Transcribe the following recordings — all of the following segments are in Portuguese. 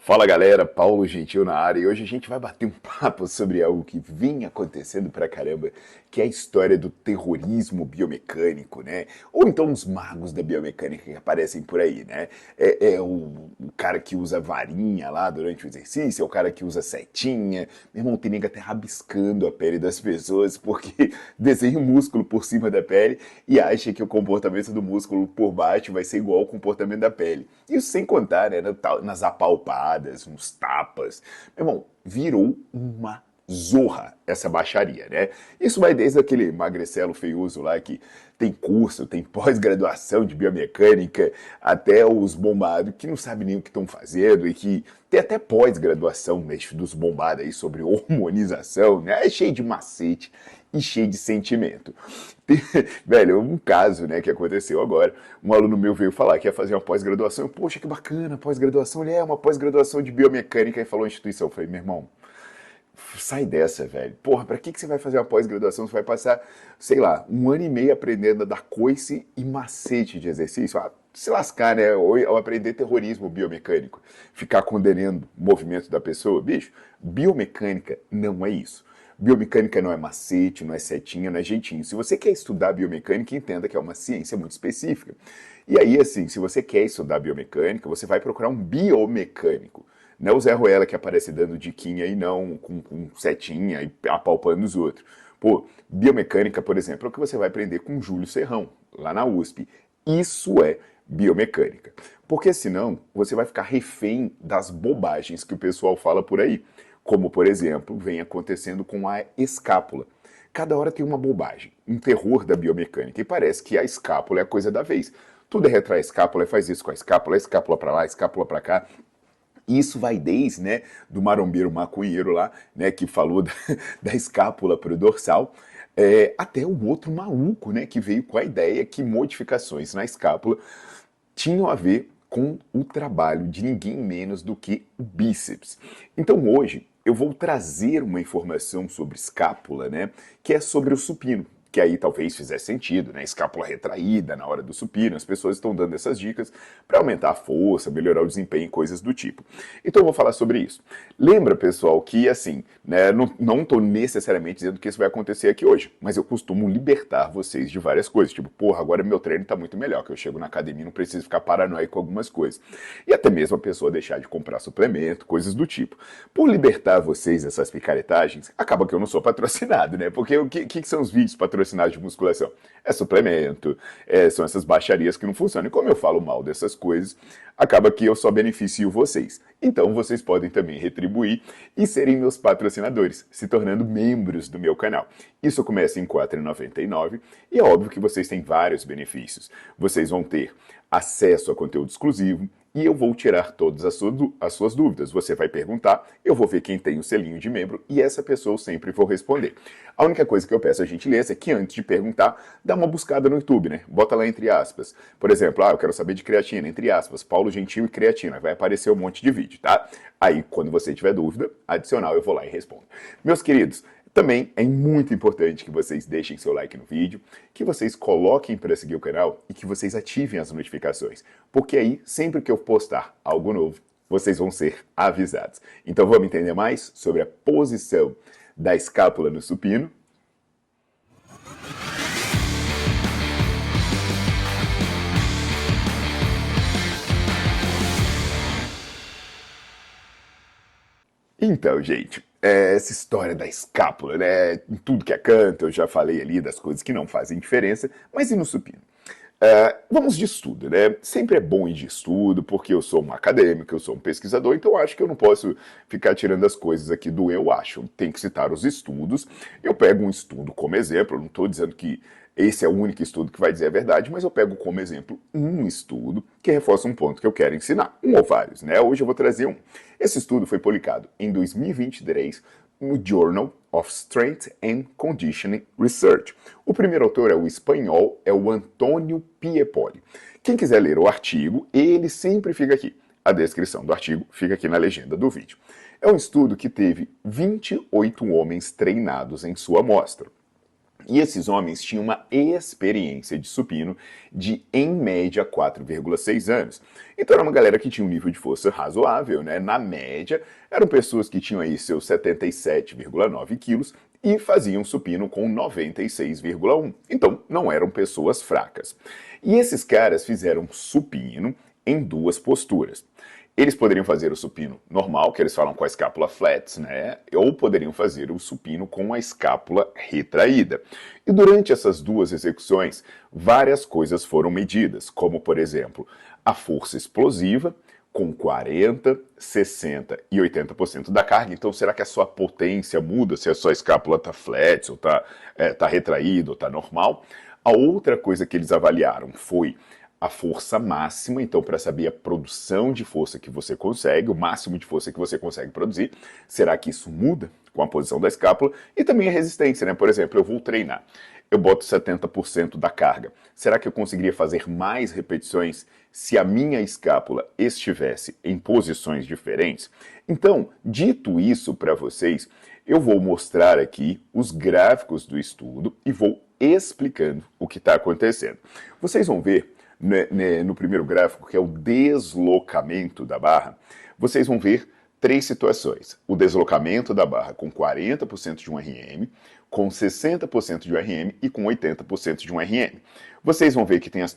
Fala galera, Paulo Gentil na área e hoje a gente vai bater um papo sobre algo que vem acontecendo pra caramba, que é a história do terrorismo biomecânico, né? Ou então os magos da biomecânica que aparecem por aí, né? É o cara que usa varinha lá durante o exercício, é o cara que usa setinha. Meu irmão, tem nega até rabiscando a pele das pessoas porque desenha um músculo por cima da pele e acha que o comportamento do músculo por baixo vai ser igual ao comportamento da pele. Isso sem contar, né, nas apalpadas, nos tapas. Meu irmão, virou uma zorra essa baixaria, né? Isso vai desde aquele magricelo feioso lá que tem curso, tem pós-graduação de biomecânica, até os bombados que não sabem nem o que estão fazendo e que tem até pós-graduação, né, dos bombados aí sobre hormonização, né? É cheio de macete e cheio de sentimento. Velho, um caso, né, que aconteceu agora, um aluno meu veio falar que ia fazer uma pós-graduação, poxa, que bacana, pós-graduação, ele é uma pós-graduação de biomecânica, e falou a instituição, eu falei, meu irmão, sai dessa, velho. Porra, pra que você vai fazer uma pós-graduação? Você vai passar, sei lá, um ano e meio aprendendo a dar coice e macete de exercício? Ah, se lascar, né? Ou aprender terrorismo biomecânico. Ficar condenando o movimento da pessoa. Bicho, biomecânica não é isso. Biomecânica não é macete, não é setinha, não é jeitinho. Se você quer estudar biomecânica, entenda que é uma ciência muito específica. E aí, assim, se você quer estudar biomecânica, você vai procurar um biomecânico. Não é o Zé Ruela que aparece dando diquinha e não com setinha e apalpando os outros. Pô, biomecânica, por exemplo, é o que você vai aprender com Júlio Serrão, lá na USP. Isso é biomecânica. Porque senão você vai ficar refém das bobagens que o pessoal fala por aí. Como, por exemplo, vem acontecendo com a escápula. Cada hora tem uma bobagem, um terror da biomecânica. E parece que a escápula é a coisa da vez. Tudo é retrar a escápula, faz isso com a escápula pra lá, escápula pra cá. Isso vai desde, né, do marombeiro maconheiro lá, né, que falou da escápula para o dorsal, até o outro maluco, né, que veio com a ideia que modificações na escápula tinham a ver com o trabalho de ninguém menos do que o bíceps. Então hoje eu vou trazer uma informação sobre escápula, né, que é sobre o supino. Que aí talvez fizesse sentido, né? Escápula retraída na hora do supino, as pessoas estão dando essas dicas para aumentar a força, melhorar o desempenho, coisas do tipo. Então eu vou falar sobre isso. Lembra, pessoal, que assim, né, não estou necessariamente dizendo que isso vai acontecer aqui hoje, mas eu costumo libertar vocês de várias coisas. Tipo, porra, agora meu treino está muito melhor, que eu chego na academia e não preciso ficar paranoico com algumas coisas. E até mesmo a pessoa deixar de comprar suplemento, coisas do tipo. Por libertar vocês dessas picaretagens, acaba que eu não sou patrocinado, né? Porque o que são os vídeos patrocinados de musculação? É suplemento, são essas baixarias que não funcionam. E como eu falo mal dessas coisas, acaba que eu só beneficio vocês. Então vocês podem também retribuir e serem meus patrocinadores, se tornando membros do meu canal. Isso começa em R$ 4,99 e é óbvio que vocês têm vários benefícios. Vocês vão ter acesso a conteúdo exclusivo, e eu vou tirar todas as suas dúvidas. Você vai perguntar, eu vou ver quem tem o selinho de membro e essa pessoa eu sempre vou responder. A única coisa que eu peço a gentileza é que antes de perguntar, dá uma buscada no YouTube, né? Bota lá entre aspas. Por exemplo, eu quero saber de creatina, entre aspas, Paulo Gentil e creatina. Vai aparecer um monte de vídeo, tá? Aí, quando você tiver dúvida, adicional, eu vou lá e respondo. Meus queridos, também é muito importante que vocês deixem seu like no vídeo, que vocês coloquem para seguir o canal e que vocês ativem as notificações, porque aí, sempre que eu postar algo novo, vocês vão ser avisados. Então vamos entender mais sobre a posição da escápula no supino. Então, gente, essa história da escápula, né? Em tudo que é canto, eu já falei ali das coisas que não fazem diferença, mas e no supino? Vamos de estudo, né? Sempre é bom ir de estudo, porque eu sou um acadêmico, eu sou um pesquisador, então acho que eu não posso ficar tirando as coisas aqui do eu acho. Tem que citar os estudos. Eu pego um estudo como exemplo, eu não estou dizendo que esse é o único estudo que vai dizer a verdade, mas eu pego como exemplo um estudo que reforça um ponto que eu quero ensinar, um ou vários, né? Hoje eu vou trazer um. Esse estudo foi publicado em 2023 no Journal of Strength and Conditioning Research. O primeiro autor é o espanhol, é o Antônio Piepoli. Quem quiser ler o artigo, ele sempre fica aqui. A descrição do artigo fica aqui na legenda do vídeo. É um estudo que teve 28 homens treinados em sua amostra. E esses homens tinham uma experiência de supino de, em média, 4,6 anos. Então era uma galera que tinha um nível de força razoável, né? Na média, eram pessoas que tinham aí seus 77,9 quilos e faziam supino com 96,1. Então não eram pessoas fracas. E esses caras fizeram supino em duas posturas. Eles poderiam fazer o supino normal, que eles falam com a escápula flat, né? Ou poderiam fazer o supino com a escápula retraída. E durante essas duas execuções, várias coisas foram medidas, como, por exemplo, a força explosiva, com 40%, 60% e 80% da carga. Então, será que a sua potência muda se a sua escápula está flat, ou está retraída, ou está normal? A outra coisa que eles avaliaram foi a força máxima, então para saber a produção de força que você consegue, o máximo de força que você consegue produzir, será que isso muda com a posição da escápula? E também a resistência, né? Por exemplo, eu vou treinar, eu boto 70% da carga. Será que eu conseguiria fazer mais repetições se a minha escápula estivesse em posições diferentes? Então, dito isso para vocês, eu vou mostrar aqui os gráficos do estudo e vou explicando o que está acontecendo. Vocês vão ver no primeiro gráfico, que é o deslocamento da barra, vocês vão ver três situações. O deslocamento da barra com 40% de um RM, com 60% de um RM e com 80% de um RM. Vocês vão ver que tem a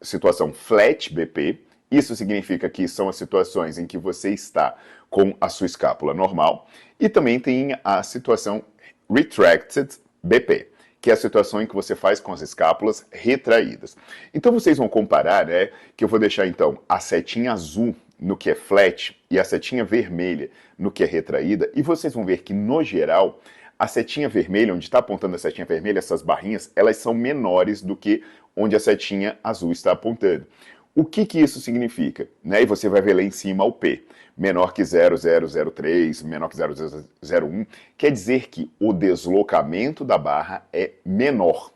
situação flat BP, isso significa que são as situações em que você está com a sua escápula normal, e também tem a situação retracted BP, que é a situação em que você faz com as escápulas retraídas. Então vocês vão comparar, né, que eu vou deixar então a setinha azul no que é flat e a setinha vermelha no que é retraída, e vocês vão ver que, no geral, a setinha vermelha, onde está apontando a setinha vermelha, essas barrinhas, elas são menores do que onde a setinha azul está apontando. O que isso significa? Né? E você vai ver lá em cima o P, menor que 0,003, menor que 0,001, quer dizer que o deslocamento da barra é menor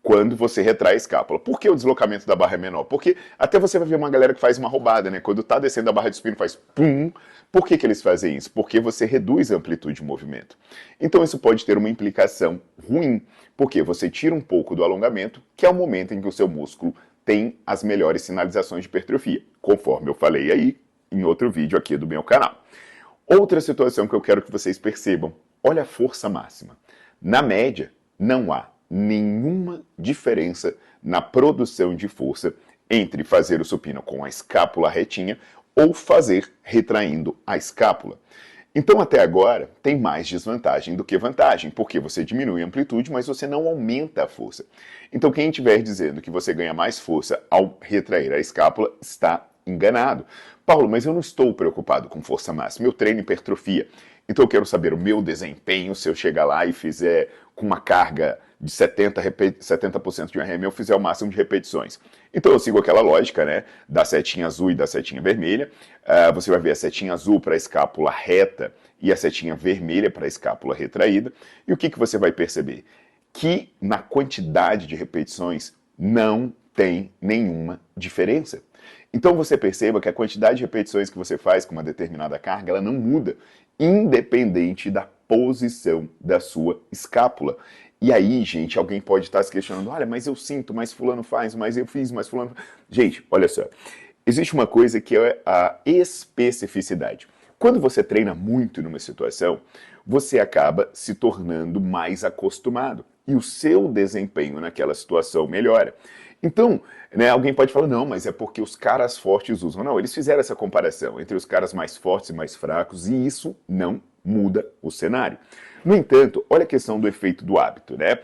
quando você retrai a escápula. Por que o deslocamento da barra é menor? Porque até você vai ver uma galera que faz uma roubada, né? Quando está descendo a barra de supino faz pum. Por que eles fazem isso? Porque você reduz a amplitude de movimento. Então isso pode ter uma implicação ruim, porque você tira um pouco do alongamento, que é o momento em que o seu músculo tem as melhores sinalizações de hipertrofia, conforme eu falei aí em outro vídeo aqui do meu canal. Outra situação que eu quero que vocês percebam, olha a força máxima. Na média, não há nenhuma diferença na produção de força entre fazer o supino com a escápula retinha ou fazer retraindo a escápula. Então, até agora, tem mais desvantagem do que vantagem, porque você diminui a amplitude, mas você não aumenta a força. Então, quem estiver dizendo que você ganha mais força ao retrair a escápula está enganado. Paulo, mas eu não estou preocupado com força máxima, eu treino hipertrofia. Então, eu quero saber o meu desempenho se eu chegar lá e fizer com uma carga de 70% de um RM, eu fizer o máximo de repetições. Então eu sigo aquela lógica, né, da setinha azul e da setinha vermelha. Você vai ver a setinha azul para a escápula reta e a setinha vermelha para a escápula retraída. E o que você vai perceber? Que na quantidade de repetições não tem nenhuma diferença. Então você perceba que a quantidade de repetições que você faz com uma determinada carga, ela não muda, independente da posição da sua escápula. E aí, gente, alguém pode estar se questionando, olha, mas eu sinto, mas fulano faz, mas eu fiz, mas fulano... Gente, olha só, existe uma coisa que é a especificidade. Quando você treina muito numa situação, você acaba se tornando mais acostumado e o seu desempenho naquela situação melhora. Então, né, alguém pode falar, não, mas é porque os caras fortes usam. Não, eles fizeram essa comparação entre os caras mais fortes e mais fracos e isso não muda o cenário. No entanto, olha a questão do efeito do hábito, né?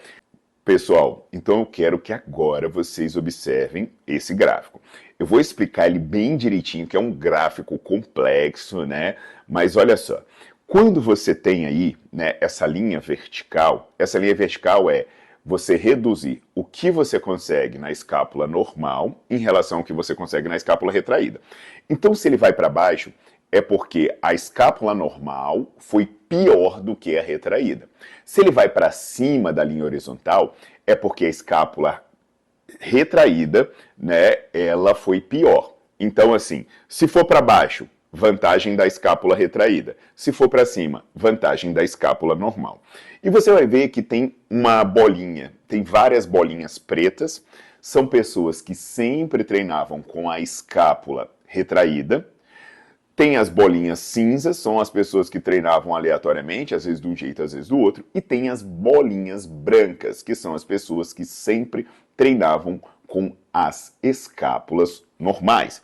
Pessoal, então eu quero que agora vocês observem esse gráfico. Eu vou explicar ele bem direitinho, que é um gráfico complexo, né? Mas olha só, quando você tem aí, né, essa linha vertical é você reduzir o que você consegue na escápula normal em relação ao que você consegue na escápula retraída. Então, se ele vai para baixo, é porque a escápula normal foi pior do que a retraída. Se ele vai para cima da linha horizontal, é porque a escápula retraída, né, ela foi pior. Então, assim, se for para baixo, vantagem da escápula retraída. Se for para cima, vantagem da escápula normal. E você vai ver que tem uma bolinha, tem várias bolinhas pretas, são pessoas que sempre treinavam com a escápula retraída. Tem as bolinhas cinzas, são as pessoas que treinavam aleatoriamente, às vezes de um jeito, às vezes do outro. E tem as bolinhas brancas, que são as pessoas que sempre treinavam com as escápulas normais.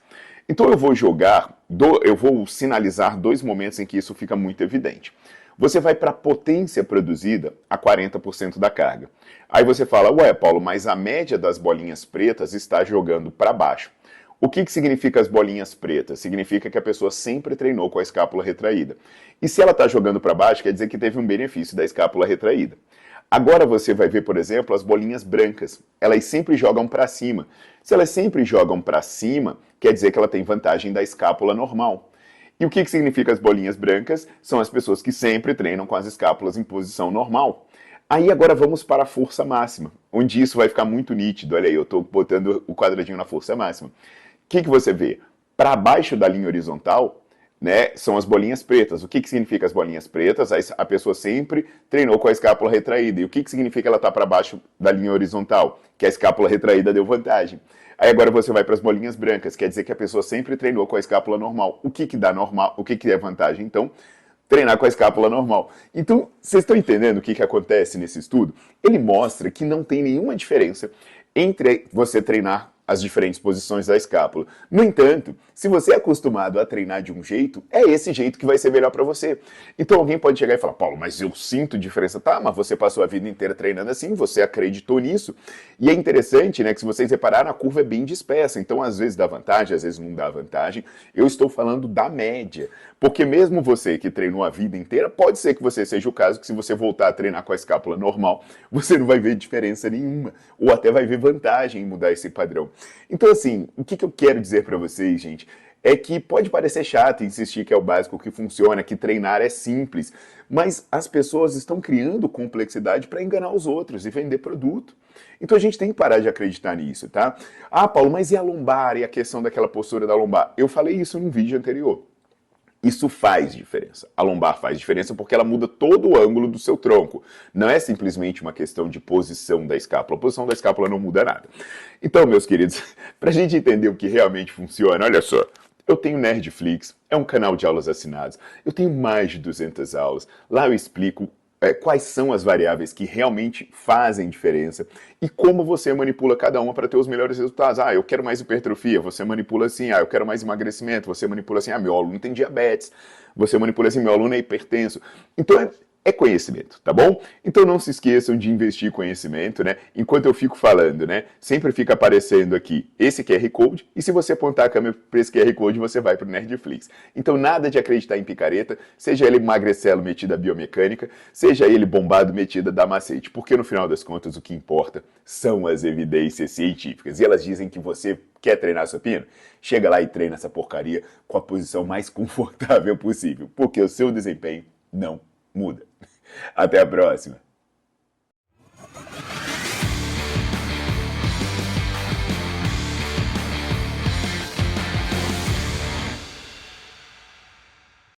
Então eu vou sinalizar dois momentos em que isso fica muito evidente. Você vai para a potência produzida a 40% da carga. Aí você fala, ué, Paulo, mas a média das bolinhas pretas está jogando para baixo. O que significa as bolinhas pretas? Significa que a pessoa sempre treinou com a escápula retraída. E se ela está jogando para baixo, quer dizer que teve um benefício da escápula retraída. Agora você vai ver, por exemplo, as bolinhas brancas. Elas sempre jogam para cima. Se elas sempre jogam para cima, quer dizer que ela tem vantagem da escápula normal. E o que significa as bolinhas brancas? São as pessoas que sempre treinam com as escápulas em posição normal. Aí agora vamos para a força máxima, onde isso vai ficar muito nítido. Olha aí, eu estou botando o quadradinho na força máxima. O que você vê? Para baixo da linha horizontal, né, são as bolinhas pretas. O que significa as bolinhas pretas? A pessoa sempre treinou com a escápula retraída. E o que significa ela estar para baixo da linha horizontal? Que a escápula retraída deu vantagem. Aí agora você vai para as bolinhas brancas, quer dizer que a pessoa sempre treinou com a escápula normal. O que dá normal? O que é vantagem, então? Treinar com a escápula normal. Então, vocês estão entendendo o que acontece nesse estudo? Ele mostra que não tem nenhuma diferença entre você treinar as diferentes posições da escápula. No entanto, se você é acostumado a treinar de um jeito, é esse jeito que vai ser melhor para você. Então alguém pode chegar e falar, Paulo, mas eu sinto diferença. Tá, mas você passou a vida inteira treinando assim, você acreditou nisso. E é interessante, né, que se vocês repararam, a curva é bem dispersa. Então às vezes dá vantagem, às vezes não dá vantagem. Eu estou falando da média. Porque mesmo você que treinou a vida inteira, pode ser que você seja o caso que se você voltar a treinar com a escápula normal, você não vai ver diferença nenhuma. Ou até vai ver vantagem em mudar esse padrão. Então, assim, o que eu quero dizer para vocês, gente, é que pode parecer chato insistir que é o básico que funciona, que treinar é simples, mas as pessoas estão criando complexidade para enganar os outros e vender produto. Então a gente tem que parar de acreditar nisso, tá? Ah, Paulo, mas e a lombar e a questão daquela postura da lombar? Eu falei isso num vídeo anterior. Isso faz diferença. A lombar faz diferença porque ela muda todo o ângulo do seu tronco. Não é simplesmente uma questão de posição da escápula. A posição da escápula não muda nada. Então, meus queridos, para a gente entender o que realmente funciona, olha só. Eu tenho Nerdflix, é um canal de aulas assinados. Eu tenho mais de 200 aulas. Lá eu explico quais são as variáveis que realmente fazem diferença e como você manipula cada uma para ter os melhores resultados. Ah, eu quero mais hipertrofia, você manipula assim. Ah, eu quero mais emagrecimento, você manipula assim. Ah, meu aluno tem diabetes, você manipula assim. Meu aluno é hipertenso. Então é conhecimento, tá bom? Então não se esqueçam de investir em conhecimento, né? Enquanto eu fico falando, né? Sempre fica aparecendo aqui esse QR Code e se você apontar a câmera para esse QR Code, você vai para o Nerdflix. Então nada de acreditar em picareta, seja ele magricelo metido a biomecânica, seja ele bombado metido a dar macete, porque no final das contas o que importa são as evidências científicas. E elas dizem que você quer treinar supino? Chega lá e treina essa porcaria com a posição mais confortável possível, porque o seu desempenho não muda. Até a próxima!